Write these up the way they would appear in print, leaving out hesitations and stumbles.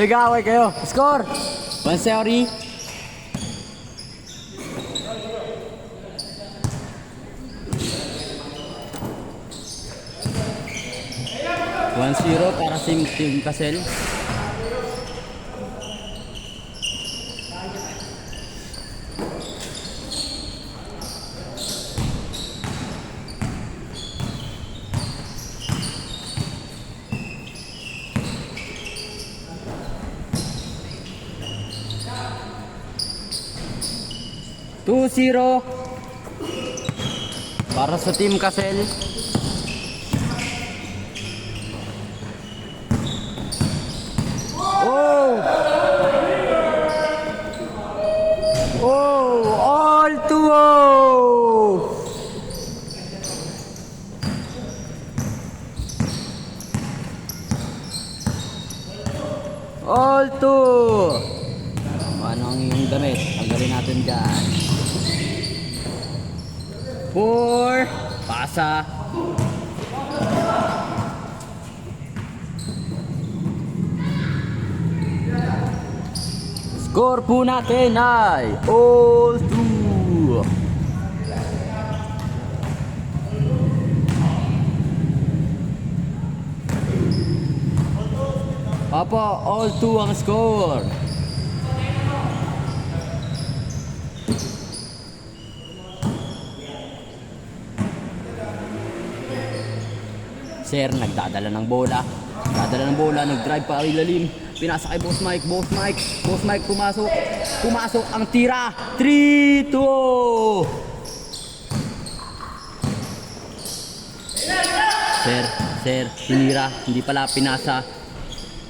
Nag-aaway kayo. Score! 1-0. 1-0 para sa Team Casel. Two 0 para sa Team Casel. Oh! Oh! All 2-0! All 2! Ano ang iyong damit? Tanggalin natin dyan. 4 pasa. Score po natin ay all 2. Opo, all 2 ang score. Sir, nagdadala ng bola. Nag-drive pa ilalim. Pinasa kay Boss Mike. Boss Mike pumasok. Pumasok ang tira. 3-2. Sir, tinira. Hindi pala pinasa.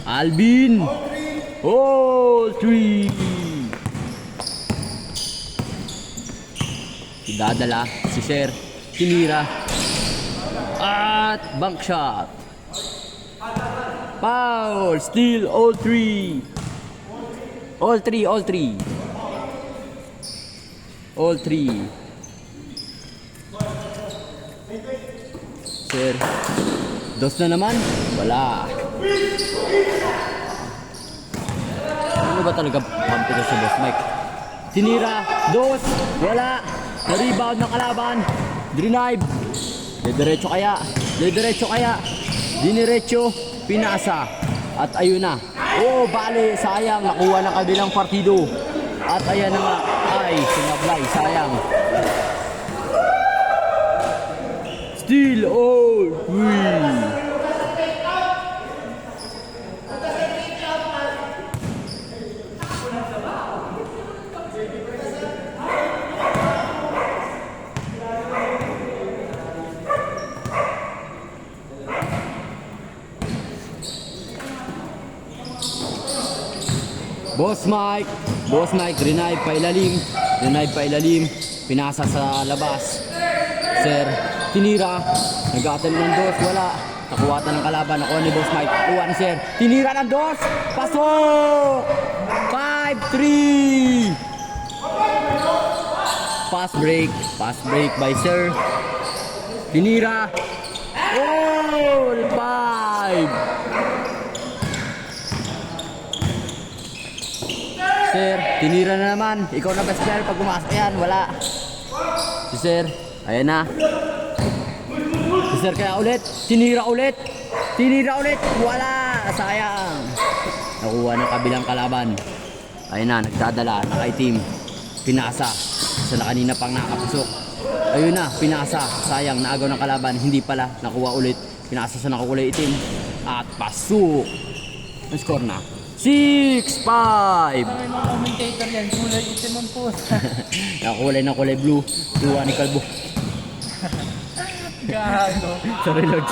Alvin. All 3. Idadala si Sir. Tinira. At bank shot. Foul. Still all 3. All 3. Sir. Dos na naman. Wala. Ano ba talaga kampiyon si Boss Mike? Tinira. Dos. Wala. Na-rebound ng kalaban. Drive. Diretso kaya. Diniretso. Pinasa. At ayun na. Oh, bali. Sayang. Nakuha ng kabilang partido. At ayan na nga. Ay, sumablay. Sayang. Still all 3. Boss Mike, drive pa ilalim, pinasa sa labas. Sir, tinira, nag-aatan ng dos, wala. Nakuwatan ng kalaban, nakuha ni Boss Mike, nakuha ni Sir. Tinira ng dos, pasok! 5-3! Pass break by Sir. Tinira. All 5! Sir, tinira na naman. Ikaw na best player pag pumasok yan. Wala. Si Sir, ayan na. Si Sir kaya ulit. Tinira ulit. Wala. Sayang. Nakuha ng kabilang kalaban. Ayan na, nagdadala. Naka-team. Pinasa. Sa na kanina pang nakapasok. Ayun na, pinasa. Sayang, naagaw ng kalaban. Hindi pala. Nakuha ulit. Pinasa sa nakakulay itim. At pasok. Ang score na. 6-5. May mga commentator yan, kulay itim ang post. Nakakulay ng kulay blue. Duwa ni Kalbo. Gago. Sorry Lord.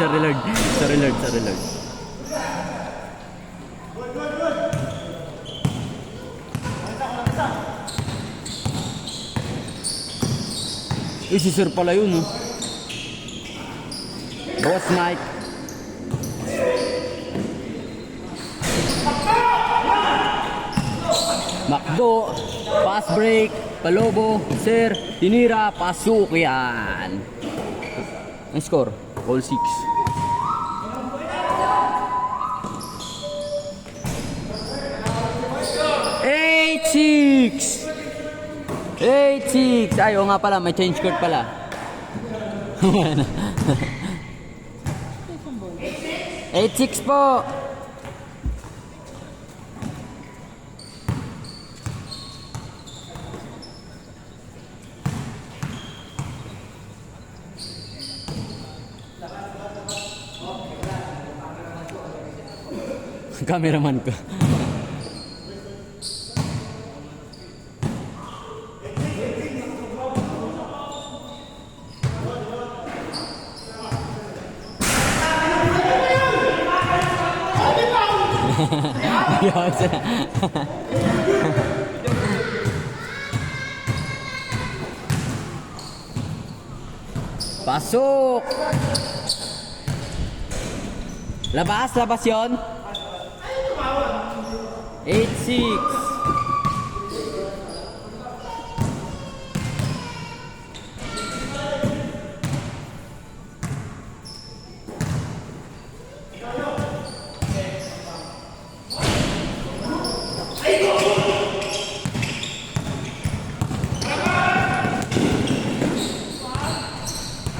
Si Sir pala yun, oh. Boss Mike. Macdo, pass break, Palobo, Sir, tinira, pasok yan. Ang score, all 6. 8-6. 8-6. Ay, oo nga pala, may change court pala. Wala na. 8-6 po. Cameraman ko. Yes. Pasok. Labas, labas yon. 8-6.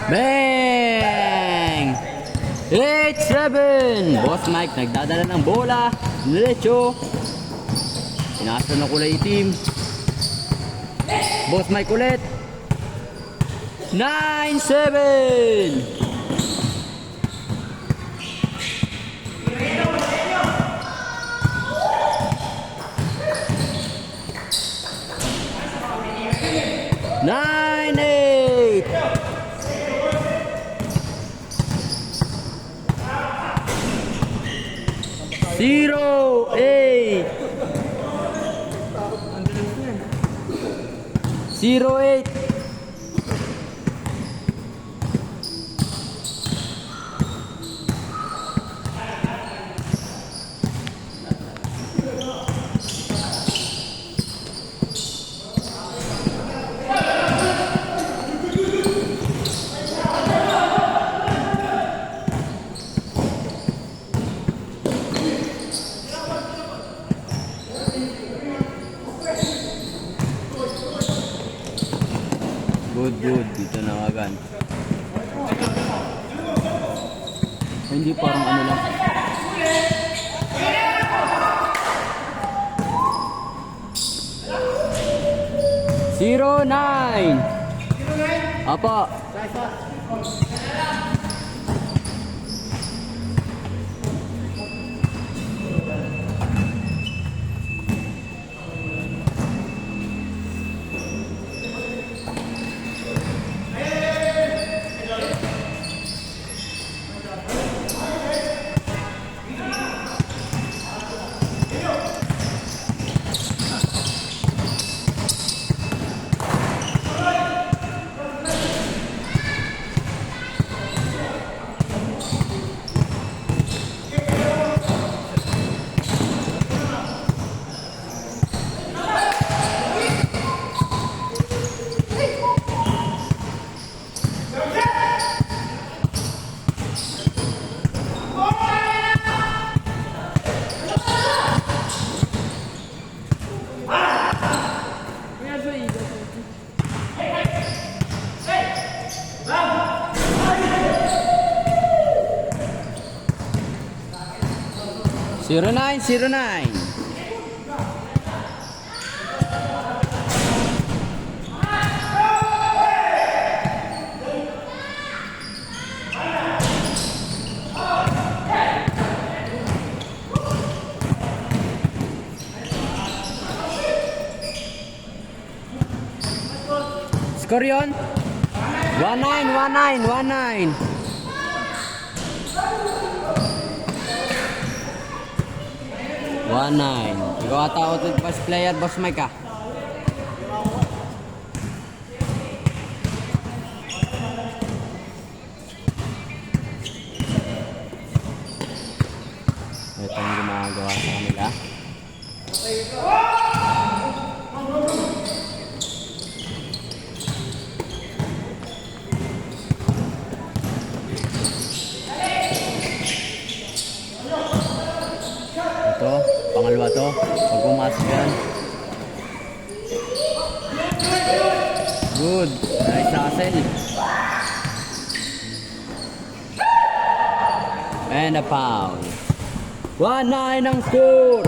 Bang! 8-7. Boss Mike nagdadala ng bola. Diretso. Pinasa na kulay itim. Boss Mike ulit. 9-7. Nine, 8. Zero, 8. 0-8. Good. Dito na agad. Hindi parang ano lang. Zero, 9. Apa? Zero, 9, 09. Score yun? 1-9, 1-9, 1-9. Ikaw ata outside pass player, Boss Mike ah. Ito ang ginagawa sa kanila. Ito, pangalawa to. Pag pumasok yan. Good. Nice hustle. And a foul. 1-9 ang score.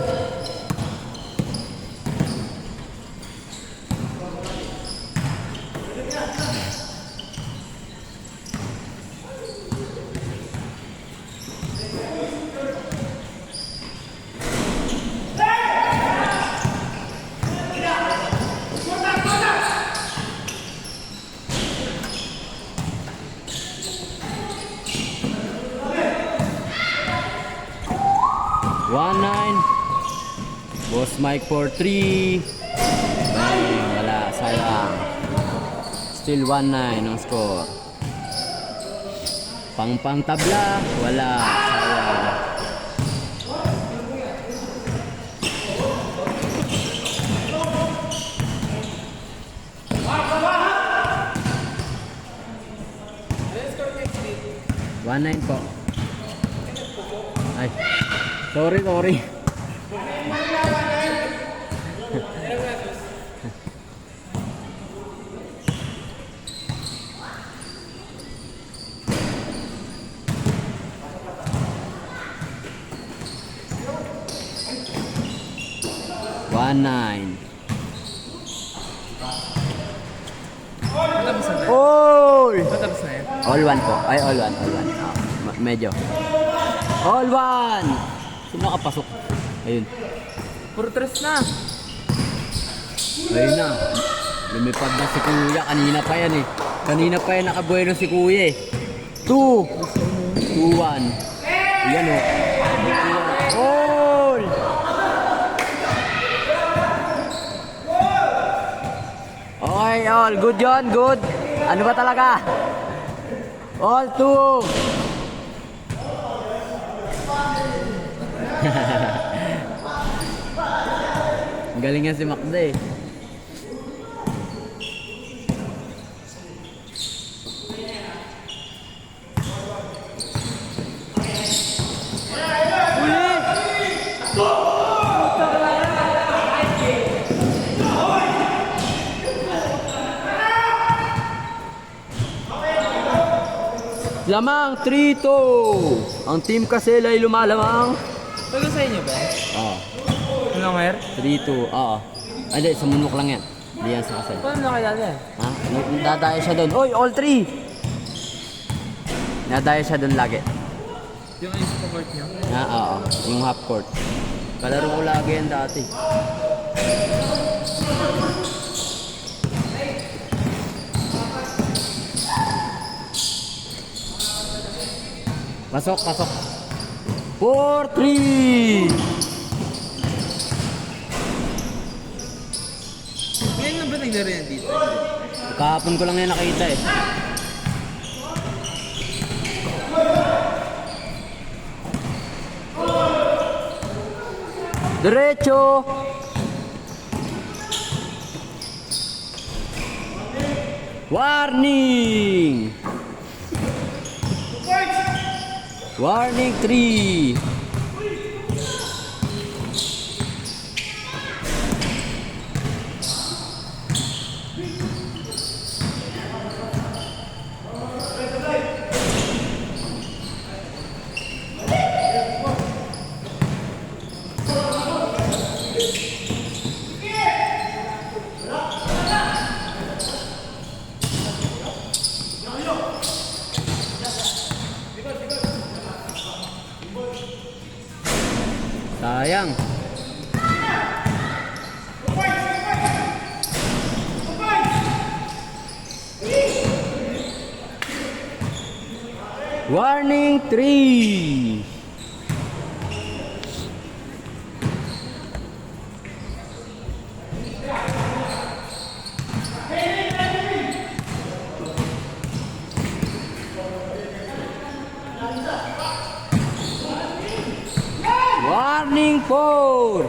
Boss Mike for 3. Bang, wala, sayang. Still 1-9 ang score. Pang tabla, wala, sayang. One-9 po. Ay, sorry. 1-9. Oy! Matapos na yan. All one po. Ay, all one. Medyo. All one! Sino nakapasok? Ayun. Puro tres na. Ayun na. Lumipad na si Kuya. Kanina pa yan eh. Kanina pa yan nakabueno si Kuya eh. 2. 2-1. Yan o. All! Okay, all. Good yun, good. Ano ba talaga? All 2. Ang galing nga si Makda eh. Lamang 3-2. Ang team kasi ay lumalamang. Taga sa inyo ba? Oo. Ano nga yan? 3-2. Oo. Ay, di, sa munok lang yan. Hindi yan sa kasal. Paano nakilala yan? Ha? Nadaya siya doon. Oy, all 3! Nadaya siya doon lagi. Yung ayos sa court niya? Oo. Yung half court. Kalaro ko lagi yan dati. Pasok. 4-3! Ngayon na ba naglaro yan dito? Kahapon ko lang yan nakita eh. Diretso! Warning! Warning 3! Sayang. Warning 3. Warning 4.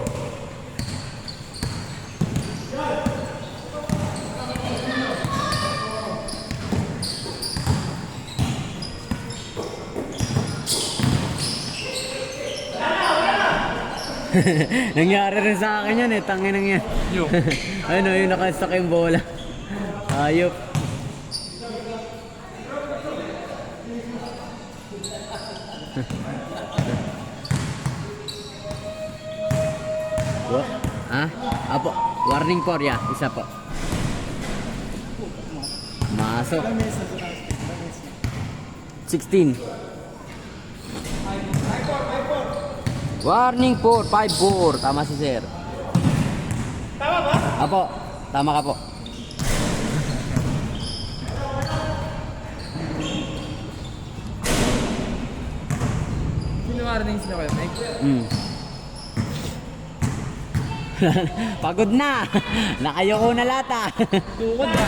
Nangyari rin sa akin yan eh, tangin nang yan. Yung? Ayun o, yung nakastuck yung bola. Ayop. What? Ha? Apo, warning po ya, isa po. Masok. 16. Warning po, 5-4. Tama si sir. Tama ba? Apo, tama ka po. Sino warning sila kayo, Mike? Pagod na. Nakayoko na lata. Tukod na.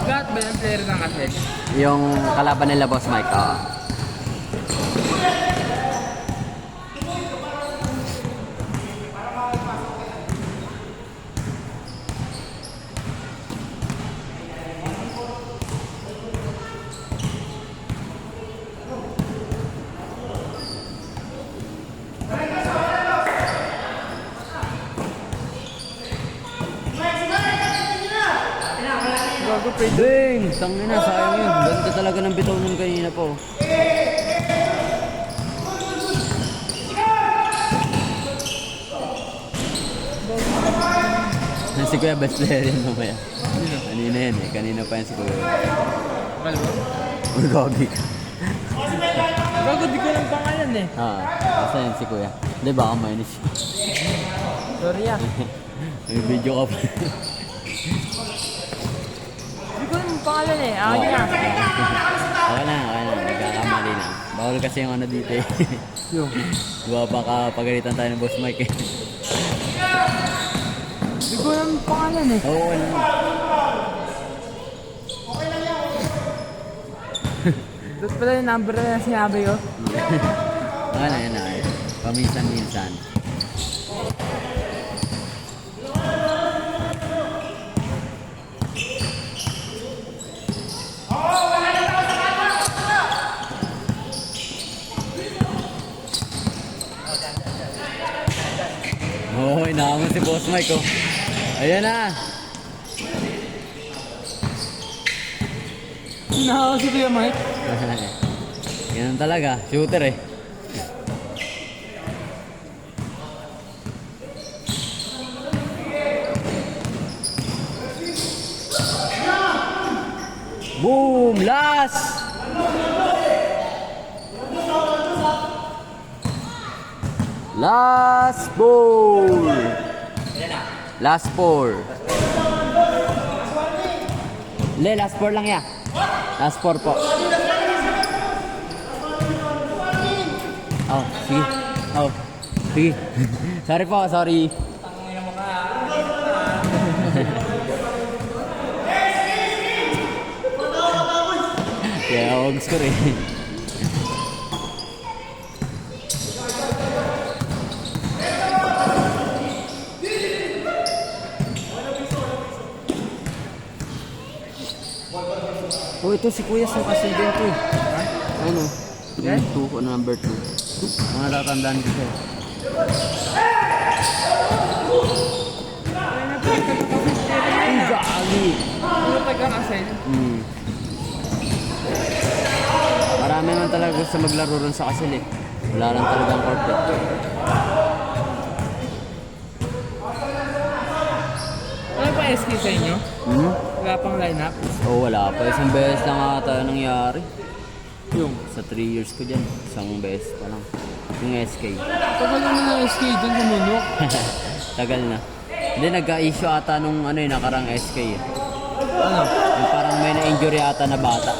Lahat ba yung player ng Aset? Yung kalaban nila Boss Mike. Bago pre. Ding! Tangin na, sayang yun. Ganda talaga ng bitaw nun kanina po. Si Kuya best player yun mamaya. Kanina yan eh. Kanina pa yan si Kuya. Kalbo? Uy, gogi ka. Bago di ko lang pangalan eh. Basta yan si Kuya. Di ba ako minus? Sorry ah. May video ka pa. Di ko lang pangalan eh. Akin na. Okay na. Nagkakamali na. Bawal kasi yung ano dito eh. Yung. Diba baka pagalitan tayo ng Boss Mike eh. Di ko lang pangalan eh. Oo, wala na. Doon pala yung number na sinabi ko. Wala yan na. Paminsan-minsan. Oo, inaamon si Boss Mike oh. Ayan na. Nakaka si Kuya Mike. Ganun talaga, shooter eh. Boom! Last! Last ball! Last four. Le, last four lang ya. Last four po. Oh, sige. Oh, sige. Sorry po, sorry. Kaya ako score eh. Oh, ito si Kuya sa kasi din to eh. Ano? Yung 2, number 2. Mga tatandaan ko siya. Ang gali! Ano taga-assign? Marami naman talaga gusto maglaro ron sa Kasil eh. Wala lang talagang court eh. Ano pa SK sa inyo? Wala pang lineup? Oh, wala pa. Isang beses lang ata nangyari. Yung. Sa 3 years ko dyan. Isang beses pa lang. Yung SK. Tagal naman ng SK dun sa Munok. Tagal na. Hindi, nagka-issue ata nung ano yung nakarang SK eh. Ano? Yung parang may na-injury ata na bata.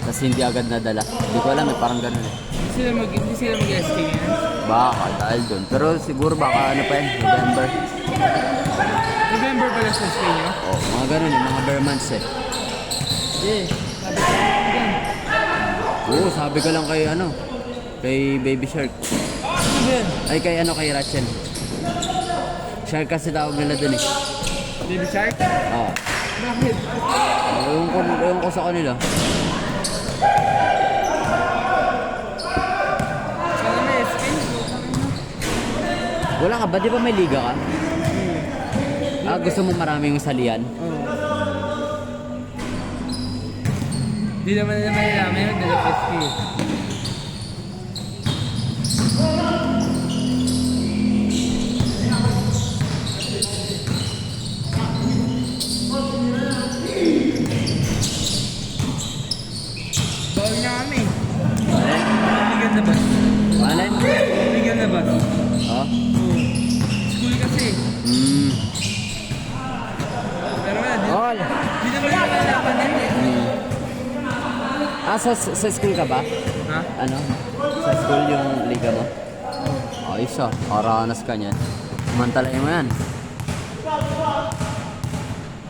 Tapos hindi agad nadala. Hindi ko alam eh, parang ganun eh. Hindi sila mag-SK ngayon. Baka dahil doon. Pero siguro baka ano pa yan, November. November pala sa SK nyo? Oh, mga ganun eh, mga bare months eh. Yeah. Sabi ko yan. Oo, sabi ko lang kay ano, kay Baby Shark. Ano ba yan? Ay kay ano, kay Rachel. Shark kasi tawag nila dun eh. Baby Shark? Oo. Bakit? Ewan ko sa kanila. Wala ka ba? Di ba may liga ka? Ah, gusto mo maraming salian? Oo. Di naman nila malalaman yun, dahil SK. Bawal na kami. Ligan na ba? Alin? Ligan na ba? Oh? Oo. School kasi. Hmm. Pero wala, All. di naman nila malalaman yun eh. Ah, sa school ka ba? Ha? Ano? Sa school yung liga mo? Ayos ah. Aranas ka niyan. Samantalain mo yan.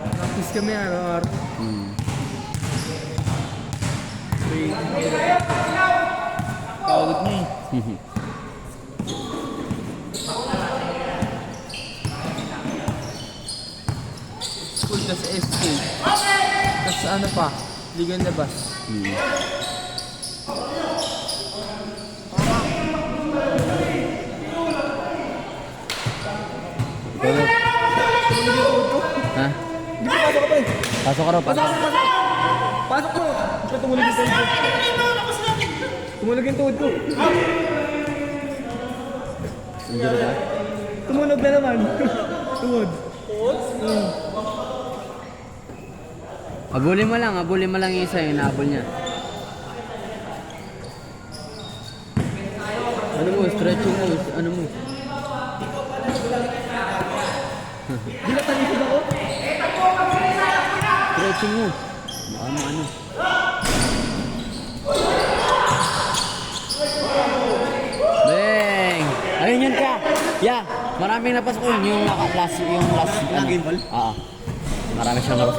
Practice kami araw-araw. Hmm. Pagod na eh. School tas SK. Tas ano pa? Ligan labas. Hmm. Ikaw na. Ha? Di ba pasok ka pa eh? Pasok ka raw, pasok. Pasok mo! Ito tumunog yung tuhod ko. Tumunog yung tuhod ko. Injury ka? Tumunog na naman. Tuhod. Abulin mo lang yung isa yung nahabol niya. Ano mo, stretching mo, ano mo. Di na tanisod ako? Stretching mo. Baka mo ano. Bang! Ayun yun ka! Yeah! Maraming napasok yun. Yung last. Yung game ball? Oo. Marami siyang narusok.